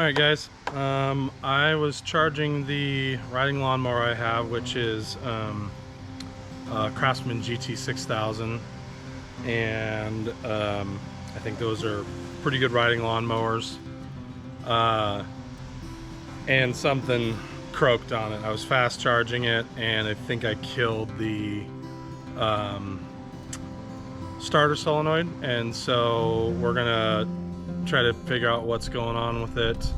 Alright guys, I was charging the riding lawnmower I have, which is Craftsman GT18, and I think those are pretty good riding lawnmowers, and something croaked on it. I was fast charging it and I think I killed the starter solenoid, and so we're gonna try to figure out what's going on with it.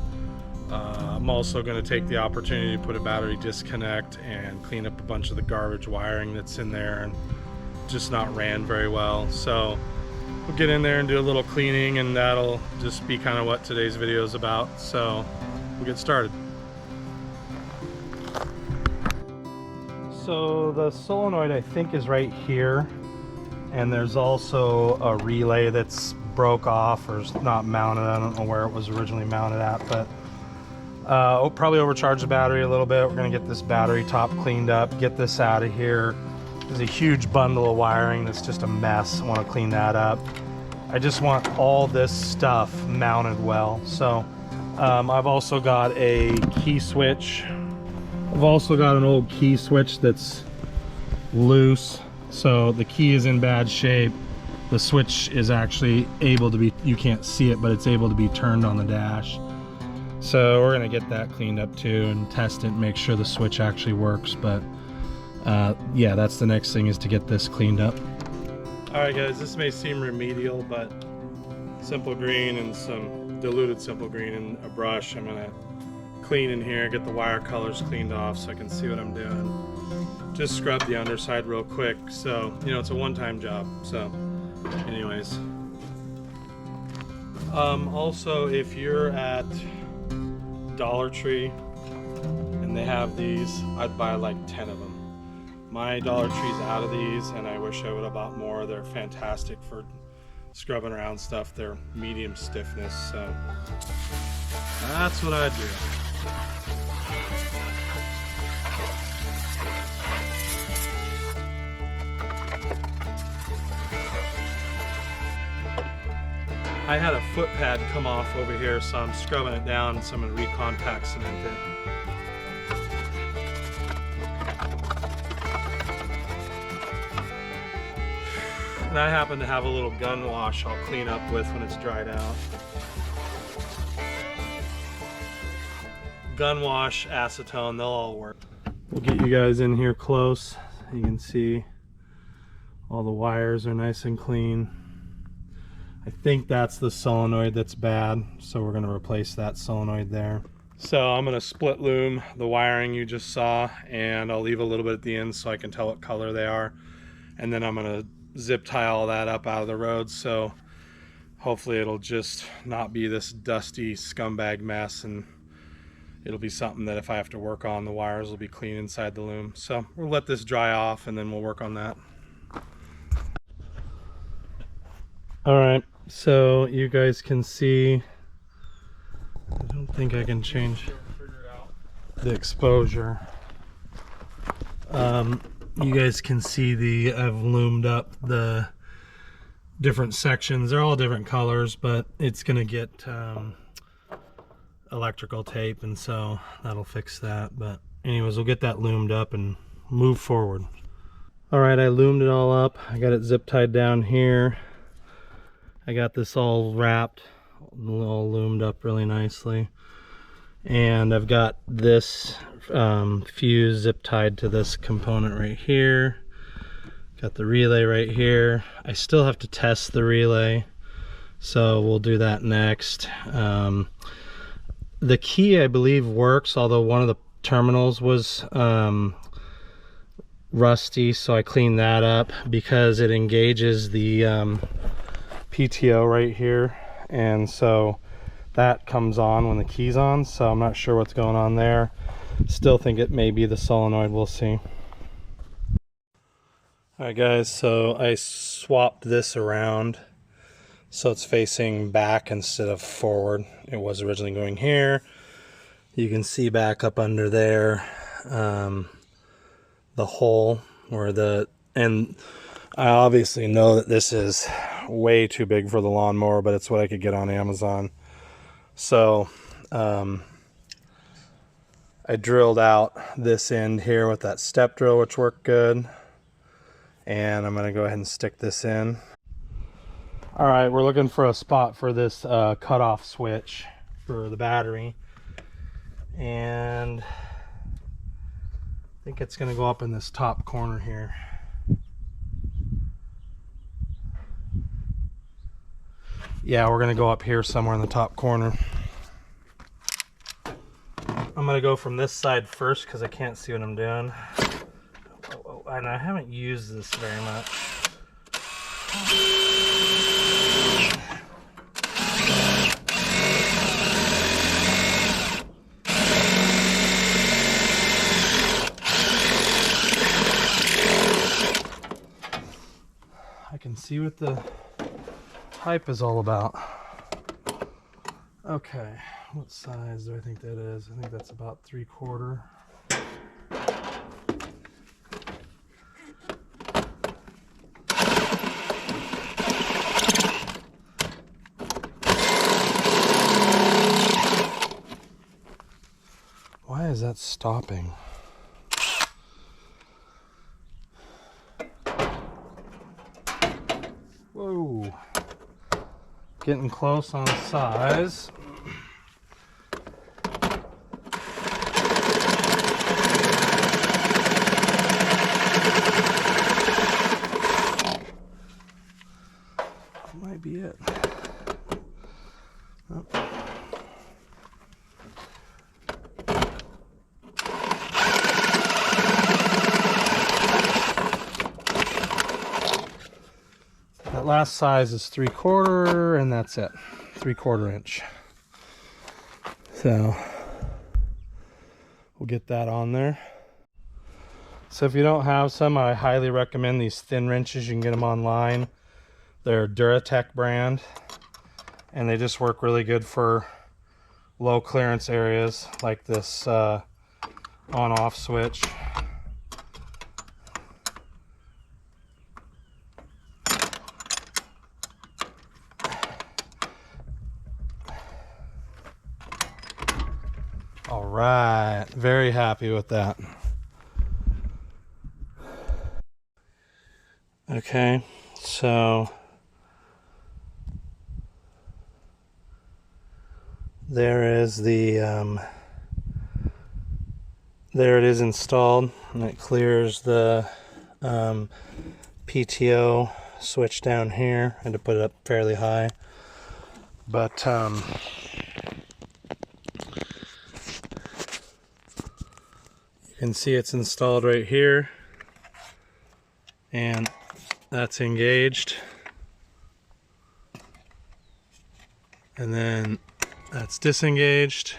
I'm also going to take the opportunity to put a battery disconnect and clean up a bunch of the garbage wiring that's in there and just not ran very well. So we'll get in there and do a little cleaning, and that'll just be kind of what today's video is about. So we'll get started. So the solenoid I think is right here, and there's also a relay that's broke off or is not mounted. I don't know where it was originally mounted at, but probably overcharged the battery a little bit. We're gonna get this battery top cleaned up, get this out of here. There's a huge bundle of wiring that's just a mess. I want to clean that up. I just want all this stuff mounted well. So I've also got a key switch. I've also got an old key switch that's loose, so the key is in bad shape. The switch is actually able to be, you can't see it, but it's able to be turned on the dash. So we're gonna get that cleaned up too and test it and make sure the switch actually works. But yeah, that's the next thing, is to get this cleaned up. All right guys, this may seem remedial, but simple green and some diluted simple green and a brush. I'm gonna clean in here, get the wire colors cleaned off so I can see what I'm doing. Just scrub the underside real quick. So, you know, it's a one-time job. So anyways, also if you're at Dollar Tree and they have these, I'd buy like 10 of them. My Dollar Tree's out of these, and I wish I would have bought more. They're fantastic for scrubbing around stuff. They're medium stiffness, so that's what I do. I had a foot pad come off over here, so I'm scrubbing it down, so I'm going to re-contact cement it. And I happen to have a little gun wash I'll clean up with when it's dried out. Gun wash, acetone, they'll all work. We'll get you guys in here close. You can see all the wires are nice and clean. I think that's the solenoid that's bad, so we're going to replace that solenoid there. So I'm going to split loom the wiring you just saw, and I'll leave a little bit at the end so I can tell what color they are. And then I'm going to zip tie all that up out of the road, so hopefully it'll just not be this dusty scumbag mess, and it'll be something that if I have to work on, the wires will be clean inside the loom. So we'll let this dry off and then we'll work on that. All right, so you guys can see, I don't think I can change the exposure. You guys can see I've loomed up the different sections. They're all different colors, but it's gonna get electrical tape, and so that'll fix that. But anyways, we'll get that loomed up and move forward. All right, I loomed it all up. I got it zip tied down here. I got this all wrapped, all loomed up really nicely. And I've got this fuse zip tied to this component right here. Got the relay right here. I still have to test the relay, so we'll do that next. The key, I believe, works, although one of the terminals was rusty, so I cleaned that up because it engages the PTO right here, and so that comes on when the key's on, so I'm not sure what's going on there. Still think it may be the solenoid, we'll see. Alright guys, so I swapped this around so it's facing back instead of forward. It was originally going here. You can see back up under there the hole where and I obviously know that this is way too big for the lawnmower, but it's what I could get on Amazon. So I drilled out this end here with that step drill, which worked good. And I'm going to go ahead and stick this in. All right, we're looking for a spot for this cutoff switch for the battery. And I think it's going to go up in this top corner here. Yeah, we're going to go up here somewhere in the top corner. I'm going to go from this side first because I can't see what I'm doing. Oh, and I haven't used this very much. I can see what the hype is all about. Okay, what size do I think that is? I think that's about 3/4. Why is that stopping? Whoa. Getting close on size. Might be it. Oh. That last size is 3/4, and that's it. 3/4 inch. So we'll get that on there. So if you don't have some, I highly recommend these thin wrenches. You can get them online. They're Duratec brand, and they just work really good for low clearance areas like this on-off switch. All right, very happy with that. Okay, so there is the there it is installed, and it clears the PTO switch down here. I had to put it up fairly high, but you can see it's installed right here, and that's engaged, and then that's disengaged,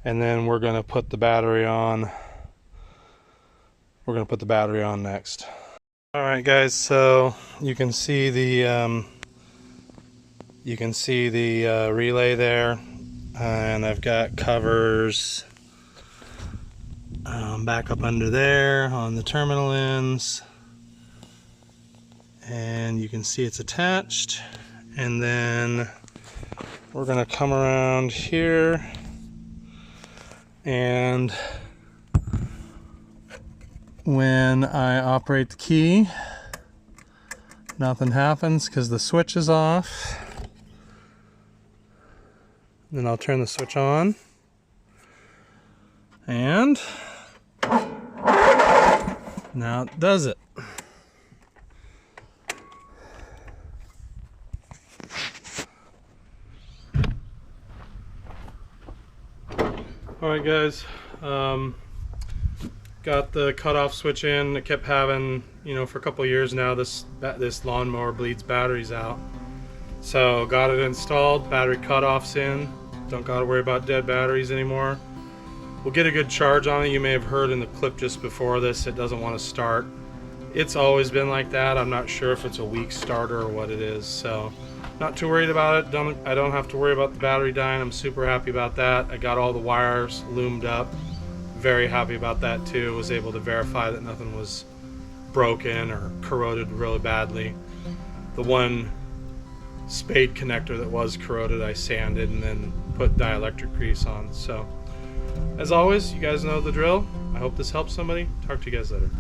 and then we're going to put the battery on. We're going to put the battery on next. All right, guys, so you can see the relay there, and I've got covers back up under there on the terminal ends, and you can see it's attached. And then we're going to come around here, and when I operate the key, nothing happens because the switch is off. Then I'll turn the switch on, and now it does it. Alright guys, got the cutoff switch in. I kept having, for a couple of years now, this lawnmower bleeds batteries out. So got it installed, battery cutoffs in. Don't gotta worry about dead batteries anymore. We'll get a good charge on it. You may have heard in the clip just before this, it doesn't want to start. It's always been like that. I'm not sure if it's a weak starter or what it is. So not too worried about it. I don't have to worry about the battery dying. I'm super happy about that. I got all the wires loomed up. Very happy about that too. Was able to verify that nothing was broken or corroded really badly. The one spade connector that was corroded, I sanded and then put dielectric grease on. So as always, you guys know the drill. I hope this helps somebody. Talk to you guys later.